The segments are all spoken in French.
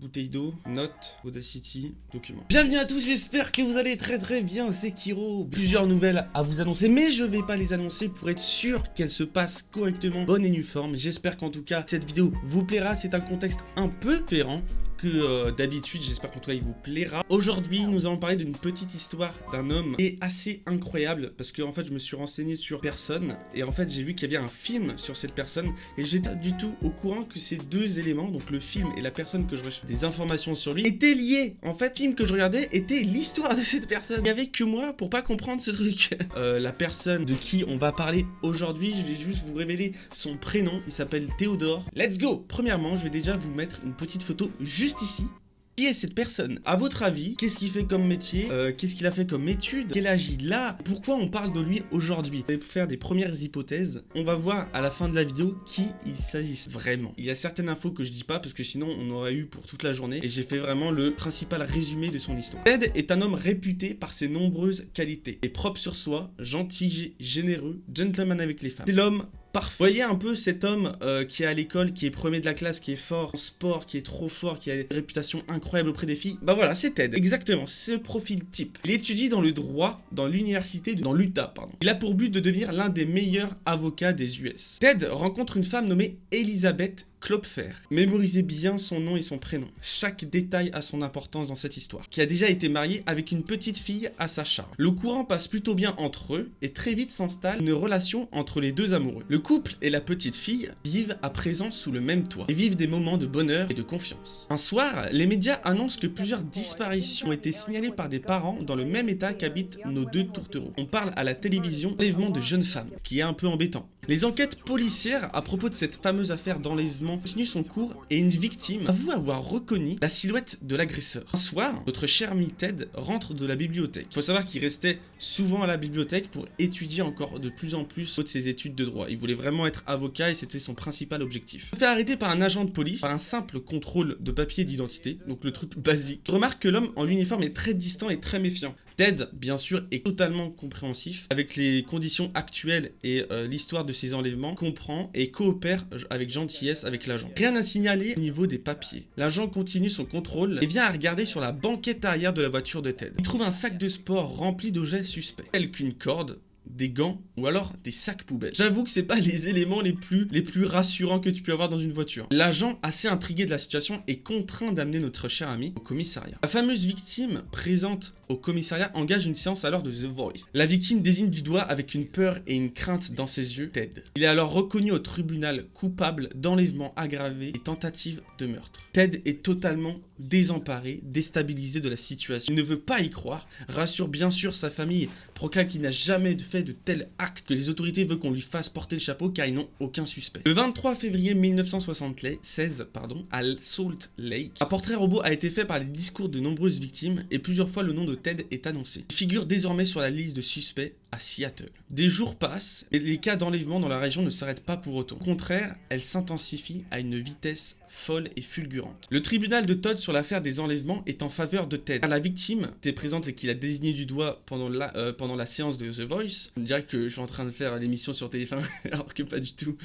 bouteille d'eau, note, Audacity, document. Bienvenue à tous, j'espère que vous allez très bien, c'est Kiro. Plusieurs nouvelles à vous annoncer, mais je vais pas les annoncer pour être sûr qu'elles se passent correctement, bonne et nue forme. J'espère qu'en tout cas, cette vidéo vous plaira, c'est un contexte un peu différent que d'habitude, j'espère qu'en tout cas il vous plaira. Aujourd'hui, nous allons parler d'une petite histoire d'un homme qui est assez incroyable parce que en fait, je me suis renseigné sur personne et en fait, j'ai vu qu'il y avait un film sur cette personne et j'étais pas du tout au courant que ces deux éléments, donc le film et la personne que je recherche des informations sur lui, étaient liés. En fait, le film que je regardais était l'histoire de cette personne. Il n'y avait que moi pour pas comprendre ce truc. La personne de qui on va parler aujourd'hui, je vais juste vous révéler son prénom. Il s'appelle Théodore. Let's go! Premièrement, je vais déjà vous mettre une petite photo juste ici. Qui est cette personne? À votre avis, qu'est-ce qu'il fait comme métier? Qu'est-ce qu'il a fait comme étude? Quel âge il a? Pourquoi on parle de lui aujourd'hui? Je vais faire des premières hypothèses. On va voir à la fin de la vidéo qui il s'agit vraiment. Il y a certaines infos que je dis pas parce que sinon on aurait eu pour toute la journée et j'ai fait vraiment le principal résumé de son histoire. Ted est un homme réputé par ses nombreuses qualités. Il est propre sur soi, gentil, généreux, gentleman avec les femmes. C'est l'homme parfait. Vous voyez un peu cet homme qui est à l'école, qui est premier de la classe, qui est fort en sport, qui est trop fort, qui a une réputation incroyable auprès des filles. Bah voilà, c'est Ted. Exactement, ce profil type. Il étudie dans le droit dans l'université dans l'Utah, pardon. Il a pour but de devenir l'un des meilleurs avocats des US. Ted rencontre une femme nommée Elizabeth Klopfer. Mémorisez bien son nom et son prénom. Chaque détail a son importance dans cette histoire. Qui a déjà été marié avec une petite fille à sa charge. Le courant passe plutôt bien entre eux et très vite s'installe une relation entre les deux amoureux. Le couple et la petite fille vivent à présent sous le même toit et vivent des moments de bonheur et de confiance. Un soir, les médias annoncent que plusieurs disparitions ont été signalées par des parents dans le même état qu'habitent nos deux tourtereaux. On parle à la télévision d'enlèvement de jeunes femmes, ce qui est un peu embêtant. Les enquêtes policières à propos de cette fameuse affaire d'enlèvement continuent son cours et une victime avoue avoir reconnu la silhouette de l'agresseur. Un soir, notre cher ami Ted rentre de la bibliothèque. Il faut savoir qu'il restait souvent à la bibliothèque pour étudier encore de plus en plus de ses études de droit. Il voulait vraiment être avocat et c'était son principal objectif. Il se fait arrêter par un agent de police par un simple contrôle de papier d'identité, donc le truc basique. Il remarque que l'homme en uniforme est très distant et très méfiant. Ted, bien sûr, est totalement compréhensif avec les conditions actuelles et l'histoire de ces enlèvements, comprend et coopère avec gentillesse avec l'agent. Rien à signaler au niveau des papiers. L'agent continue son contrôle et vient à regarder sur la banquette arrière de la voiture de Ted. Il trouve un sac de sport rempli d'objets suspects, tels qu'une corde, des gants ou alors des sacs poubelles. J'avoue que c'est pas les éléments les plus rassurants que tu peux avoir dans une voiture. L'agent, assez intrigué de la situation, est contraint d'amener notre cher ami au commissariat. La fameuse victime présente au commissariat engage une séance alors de The Voice. La victime désigne du doigt avec une peur et une crainte dans ses yeux Ted. Il est alors reconnu au tribunal coupable d'enlèvement aggravé et tentative de meurtre. Ted est totalement désemparé, déstabilisé de la situation. Il ne veut pas y croire, rassure bien sûr sa famille, proclame qu'il n'a jamais fait de tel acte, que les autorités veulent qu'on lui fasse porter le chapeau car ils n'ont aucun suspect. Le 23 février 1976, à Salt Lake, un portrait robot a été fait par les discours de nombreuses victimes et plusieurs fois le nom de Ted est annoncé. Il figure désormais sur la liste de suspects à Seattle. Des jours passent et les cas d'enlèvement dans la région ne s'arrêtent pas pour autant. Au contraire, elles s'intensifient à une vitesse folle et fulgurante. Le tribunal de Todd sur l'affaire des enlèvements est en faveur de Ted. La victime était présente et qu'il a désigné du doigt pendant la séance de The Voice. On dirait que je suis en train de faire l'émission sur TF1 alors que pas du tout.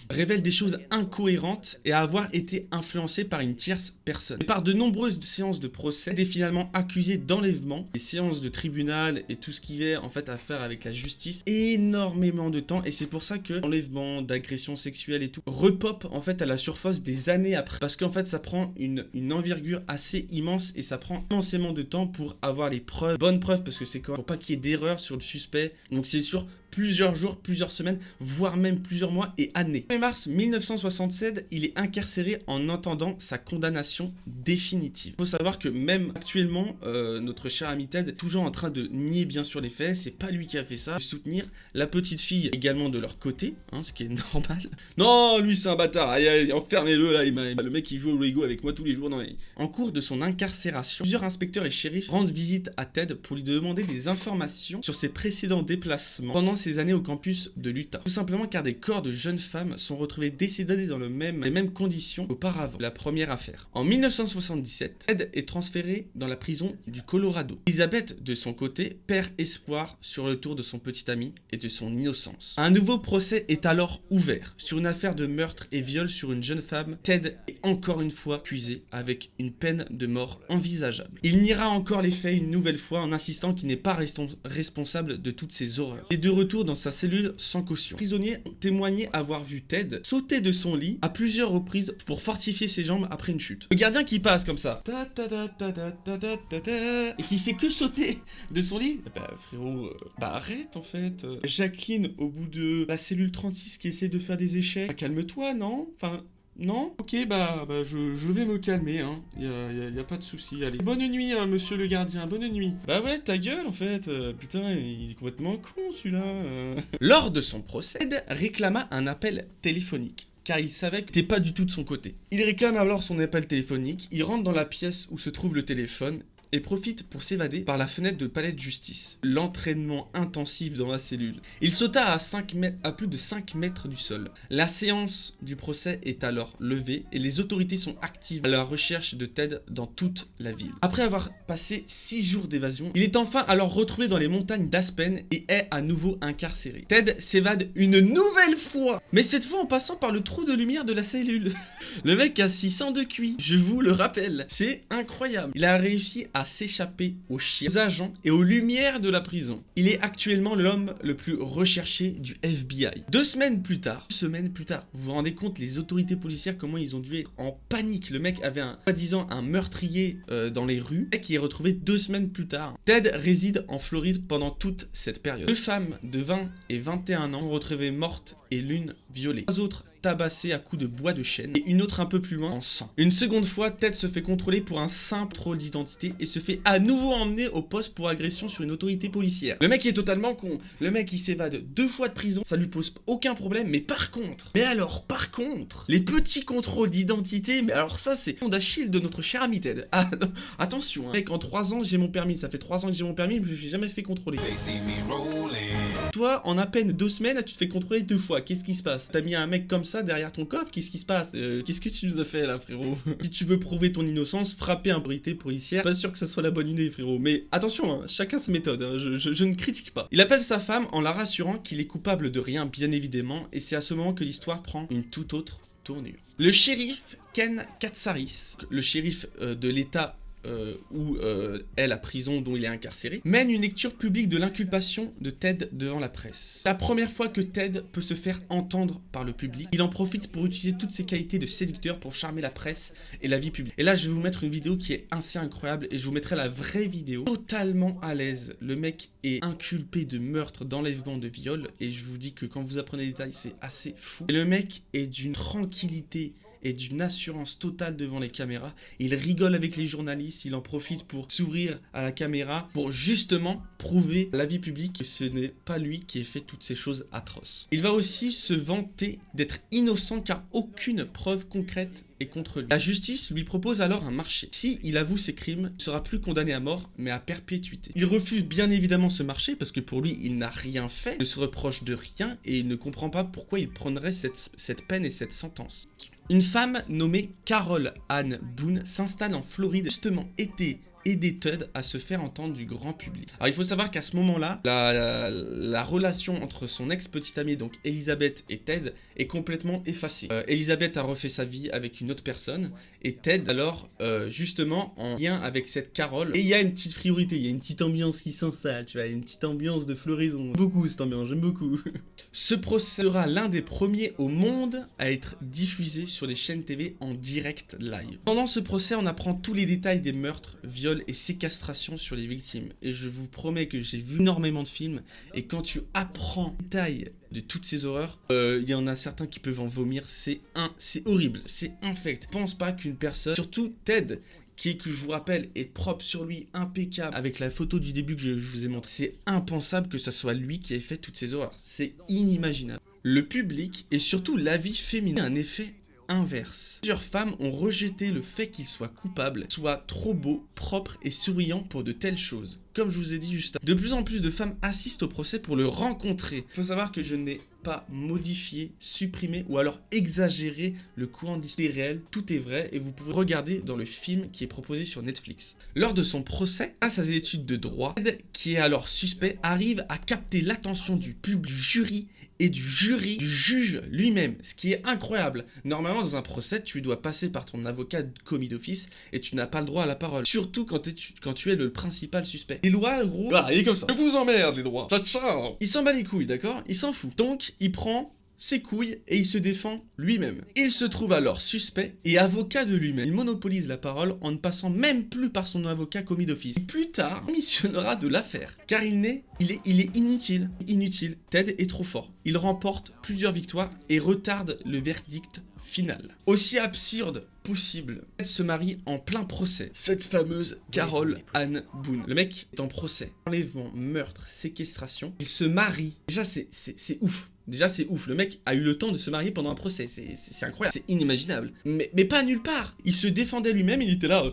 Révèle des choses incohérentes et à avoir été influencé par une tierce personne. Et par de nombreuses séances de procès, il est finalement accusé d'enlèvement, des séances de tribunal et tout ce qui est en fait à faire avec la justice, énormément de temps et c'est pour ça que l'enlèvement, d'agression sexuelle et tout repop en fait à la surface des années après. Parce qu'en fait ça prend une envergure assez immense et ça prend immensément de temps pour avoir les preuves, bonnes preuves parce que c'est quand même pour pas qu'il y ait d'erreur sur le suspect. Donc c'est sûr plusieurs jours, plusieurs semaines, voire même plusieurs mois et années. Le 1er mars 1967, il est incarcéré en attendant sa condamnation définitive. Il faut savoir que même actuellement, notre cher ami Ted est toujours en train de nier bien sûr les faits, c'est pas lui qui a fait ça, de soutenir la petite fille également de leur côté, hein, ce qui est normal. Non, lui c'est un bâtard, allez, enfermez-le là, le mec il joue au Lego avec moi tous les jours. Non, en cours de son incarcération, plusieurs inspecteurs et shérifs rendent visite à Ted pour lui demander des informations sur ses précédents déplacements. Pendant ses années au campus de l'Utah. Tout simplement car des corps de jeunes femmes sont retrouvés décédés dans les mêmes conditions qu'auparavant. La première affaire. En 1977, Ted est transféré dans la prison du Colorado. Elizabeth, de son côté, perd espoir sur le tour de son petit ami et de son innocence. Un nouveau procès est alors ouvert sur une affaire de meurtre et viol sur une jeune femme. Ted est encore une fois accusé avec une peine de mort envisageable. Il niera encore les faits une nouvelle fois en insistant qu'il n'est pas responsable de toutes ces horreurs. Il est de retour dans sa cellule sans caution. Les prisonniers ont témoigné avoir vu Ted sauter de son lit à plusieurs reprises pour fortifier ses jambes après une chute. Le gardien qui passe comme ça et qui fait que sauter de son lit, bah frérot, arrête en fait. Jacqueline au bout de la cellule 36 qui essaie de faire des échecs. Bah, calme-toi, non? Enfin... Non? Ok, je vais me calmer, hein. Y a pas de souci, allez. Bonne nuit, hein, monsieur le gardien, bonne nuit. Bah ouais, ta gueule, en fait. Putain, il est complètement con, celui-là. Lors de son procès, Ted réclama un appel téléphonique, car il savait que t'es pas du tout de son côté. Il réclame alors son appel téléphonique, il rentre dans la pièce où se trouve le téléphone, et profite pour s'évader par la fenêtre de palais de justice. L'entraînement intensif dans la cellule. Il sauta à plus de 5 mètres du sol. La séance du procès est alors levée et les autorités sont actives à la recherche de Ted dans toute la ville. Après avoir passé 6 jours d'évasion, il est enfin alors retrouvé dans les montagnes d'Aspen et est à nouveau incarcéré. Ted s'évade une nouvelle fois, mais cette fois en passant par le trou de lumière de la cellule. Le mec a 600 de QI, je vous le rappelle. C'est incroyable. Il a réussi à s'échapper aux chiens, aux agents et aux lumières de la prison. Il est actuellement l'homme le plus recherché du FBI. 2 semaines plus tard, vous vous rendez compte les autorités policières comment ils ont dû être en panique. Le mec avait soi-disant un meurtrier dans les rues et qui est retrouvé 2 semaines plus tard. Ted réside en Floride pendant toute cette période. 2 femmes de 20 et 21 ans sont retrouvées mortes et l'une violée. 3 autres tabassé à coups de bois de chêne et une autre un peu plus loin en sang. Une seconde fois, Ted se fait contrôler pour un simple contrôle d'identité et se fait à nouveau emmener au poste pour agression sur une autorité policière. Le mec est totalement con. Le mec il s'évade 2 fois de prison, ça lui pose aucun problème, mais par contre, les petits contrôles d'identité, mais alors ça c'est d'Achille de notre cher ami Ted. Ah, non, attention, hein. Mec, en 3 ans j'ai mon permis, ça fait 3 ans que j'ai mon permis, je me suis jamais fait contrôler. Toi, en à peine 2 semaines, tu te fais contrôler 2 fois. Qu'est-ce qui se passe? T'as mis un mec comme ça derrière ton coffre? Qu'est-ce qui se passe? Qu'est-ce que tu nous as fait là, frérot? Si tu veux prouver ton innocence, frapper un autorité policière, pas sûr que ça soit la bonne idée, frérot. Mais attention, hein, chacun sa méthode, hein, je ne critique pas. Il appelle sa femme en la rassurant qu'il est coupable de rien, bien évidemment, et c'est à ce moment que l'histoire prend une toute autre tournure. Le shérif Ken Katsaris, le shérif de l'état où est la prison dont il est incarcéré, mène une lecture publique de l'inculpation de Ted devant la presse. La première fois que Ted peut se faire entendre par le public, il en profite pour utiliser toutes ses qualités de séducteur pour charmer la presse et la vie publique. Et là, je vais vous mettre une vidéo qui est assez incroyable et je vous mettrai la vraie vidéo. Totalement à l'aise. Le mec est inculpé de meurtre, d'enlèvement, de viol et je vous dis que quand vous apprenez les détails, c'est assez fou. Et le mec est d'une tranquillité et d'une assurance totale devant les caméras. Il rigole avec les journalistes, il en profite pour sourire à la caméra, pour justement prouver à la vie publique que ce n'est pas lui qui ait fait toutes ces choses atroces. Il va aussi se vanter d'être innocent car aucune preuve concrète est contre lui. La justice lui propose alors un marché. Si il avoue ses crimes, il ne sera plus condamné à mort, mais à perpétuité. Il refuse bien évidemment ce marché parce que pour lui, il n'a rien fait, il ne se reproche de rien et il ne comprend pas pourquoi il prendrait cette peine et cette sentence. Une femme nommée Carol Ann Boone s'installe en Floride, justement aider Ted à se faire entendre du grand public. Alors il faut savoir qu'à ce moment-là, la relation entre son ex-petite amie, donc Elizabeth et Ted, est complètement effacée. Elizabeth a refait sa vie avec une autre personne, et Ted, alors, justement, en lien avec cette Carol, et il y a une petite friorité, il y a une petite ambiance qui s'installe, tu vois, une petite ambiance de floraison. J'aime beaucoup cette ambiance, j'aime beaucoup. Ce procès sera l'un des premiers au monde à être diffusé sur les chaînes TV en direct live. Pendant ce procès, on apprend tous les détails des meurtres, viols et séquestration sur les victimes. Et je vous promets que j'ai vu énormément de films et quand tu apprends les détails de toutes ces horreurs, il y en a certains qui peuvent en vomir. C'est horrible, c'est infect. Je pense pas qu'une personne, surtout Ted, que je vous rappelle est propre sur lui, impeccable, avec la photo du début que je vous ai montré, c'est impensable que ça soit lui qui ait fait toutes ces horreurs. C'est inimaginable. Le public et surtout la vie féminine a un effet inverse. Plusieurs femmes ont rejeté le fait qu'il soit coupable, soit trop beau, propre et souriant pour de telles choses. comme je vous ai dit juste avant. De plus en plus de femmes assistent au procès pour le rencontrer. Il faut savoir que je n'ai pas modifié, supprimé ou alors exagéré le courant de l'histoire réel. Tout est vrai et vous pouvez regarder dans le film qui est proposé sur Netflix. Lors de son procès, grâce à ses études de droit, Ted, qui est alors suspect, arrive à capter l'attention du public, du jury et du juge lui-même, ce qui est incroyable. Normalement, dans un procès, tu dois passer par ton avocat commis d'office et tu n'as pas le droit à la parole. Surtout quand tu es le principal suspect. Les lois, gros, il est comme ça. Je vous emmerde, les droits. Ciao, ciao. Il s'en bat les couilles, d'accord? Il s'en fout. Donc, il prend ses couilles et il se défend lui-même. Il se trouve alors suspect et avocat de lui-même. Il monopolise la parole en ne passant même plus par son avocat commis d'office. Plus tard, il missionnera de l'affaire, car il est inutile. Inutile. Ted est trop fort. Il remporte plusieurs victoires et retarde le verdict final. Aussi absurde possible, Ted se marie en plein procès. Cette fameuse Carol Ann Boone. Le mec est en procès. Enlèvement, meurtre, séquestration. Il se marie. Déjà, c'est ouf. Déjà, c'est ouf. Le mec a eu le temps de se marier pendant un procès. C'est incroyable. C'est inimaginable. Mais pas nulle part. Il se défendait lui-même. Il était là.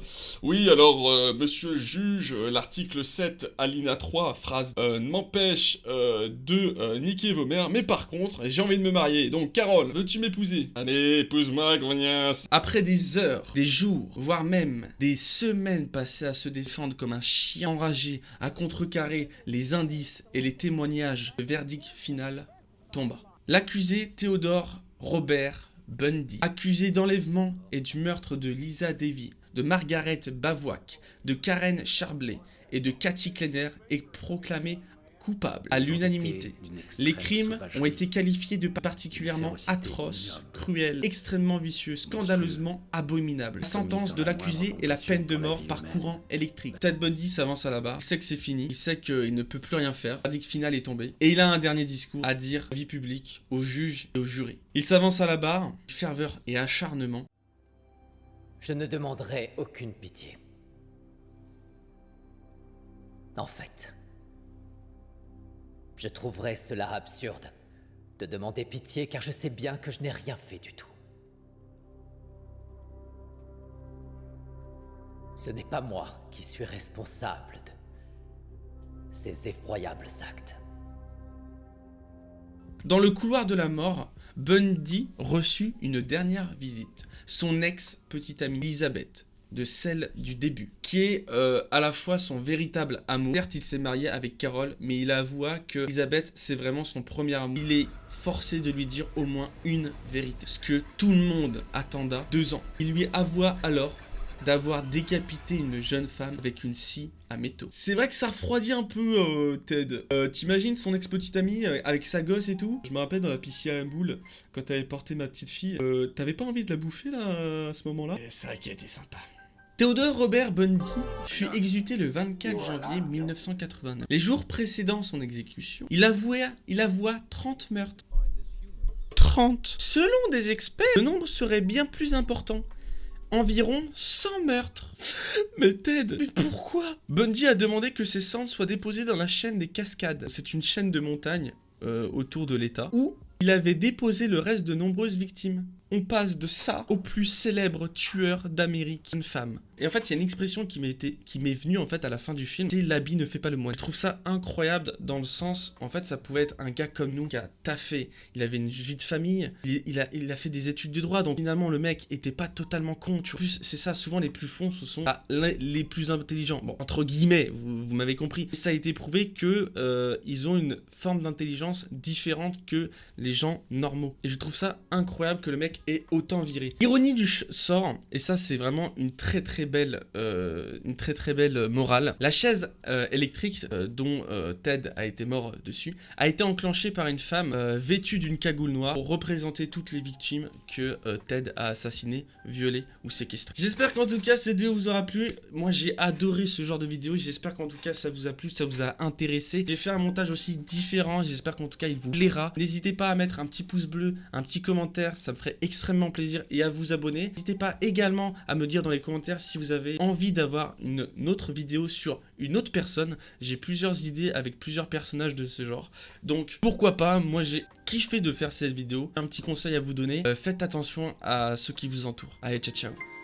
Oui, alors, monsieur le juge, l'article 7, alinéa 3, phrase m'empêche de niquer vos mères. Mais par contre, j'ai envie de me marier. Donc, Carole, veux-tu m'épouser? Allez, épouse-moi, grognasse. Après des heures, des jours, voire même des semaines passées à se défendre comme un chien enragé, à contrecarrer les indices et les témoignages, le verdict final tomba. L'accusé Theodore Robert Bundy, accusé d'enlèvement et du meurtre de Lisa Davy, de Margaret Bavock, de Karen Charblet et de Kathy Kleiner, est proclamé coupable à l'unanimité. Les crimes ont été qualifiés de particulièrement atroces, cruels, extrêmement vicieux, scandaleusement abominables. La sentence de l'accusé est la peine de mort par courant électrique. Ted Bundy s'avance à la barre, il sait que c'est fini, il sait qu'il ne peut plus rien faire, le verdict final est tombé, et il a un dernier discours à dire à la vie publique, aux juges et aux jurys. Il s'avance à la barre, ferveur et acharnement. Je ne demanderai aucune pitié. En fait, je trouverais cela absurde de demander pitié car je sais bien que je n'ai rien fait du tout. Ce n'est pas moi qui suis responsable de ces effroyables actes. Dans le couloir de la mort, Bundy reçut une dernière visite. Son ex-petite amie Elizabeth, de celle du début, qui est à la fois son véritable amour. Certes, il s'est marié avec Carol, mais il avoua que Elizabeth, c'est vraiment son premier amour. Il est forcé de lui dire au moins une vérité, ce que tout le monde attenda 2 ans. Il lui avoua alors d'avoir décapité une jeune femme avec une scie à métaux. C'est vrai que ça refroidit un peu Ted. T'imagines son ex-petite amie avec sa gosse et tout? Je me rappelle dans la piscine à boule, quand t'avais porté ma petite fille, t'avais pas envie de la bouffer là, à ce moment-là? C'est vrai qu'elle était sympa. Theodore Robert Bundy fut exécuté le 24 janvier 1989. Les jours précédant son exécution, il avoua 30 meurtres. 30. Selon des experts, le nombre serait bien plus important. Environ 100 meurtres. Mais Ted, mais pourquoi? Bundy a demandé que ses cendres soient déposées dans la chaîne des Cascades. C'est une chaîne de montagne autour de l'État, où il avait déposé le reste de nombreuses victimes. On passe de ça au plus célèbre tueur d'Amérique, une femme. Et en fait, il y a une expression qui m'est venue en fait à la fin du film, c'est l'habit ne fait pas le moine. Je trouve ça incroyable dans le sens, en fait, ça pouvait être un gars comme nous qui a taffé. Il avait une vie de famille, il a fait des études de droit, donc finalement le mec était pas totalement con. En plus, c'est ça, souvent les plus fonds, ce sont les plus intelligents. Bon, entre guillemets, vous m'avez compris. Ça a été prouvé que ils ont une forme d'intelligence différente que les gens normaux. Et je trouve ça incroyable que le mec ait autant viré. Ironie du sort, et ça c'est vraiment une très très belle morale. La chaise électrique dont Ted a été mort dessus a été enclenchée par une femme vêtue d'une cagoule noire pour représenter toutes les victimes que Ted a assassinées, violées ou séquestrées. J'espère qu'en tout cas cette vidéo vous aura plu. Moi j'ai adoré ce genre de vidéo. J'espère qu'en tout cas ça vous a plu, ça vous a intéressé. J'ai fait un montage aussi différent. J'espère qu'en tout cas il vous plaira. N'hésitez pas à mettre un petit pouce bleu, un petit commentaire, ça me ferait extrêmement plaisir, et à vous abonner. N'hésitez pas également à me dire dans les commentaires si vous avez envie d'avoir une autre vidéo sur une autre personne. J'ai plusieurs idées avec plusieurs personnages de ce genre, donc pourquoi pas. Moi j'ai kiffé de faire cette vidéo. Un petit conseil à vous donner, faites attention à ceux qui vous entourent. Allez, ciao ciao.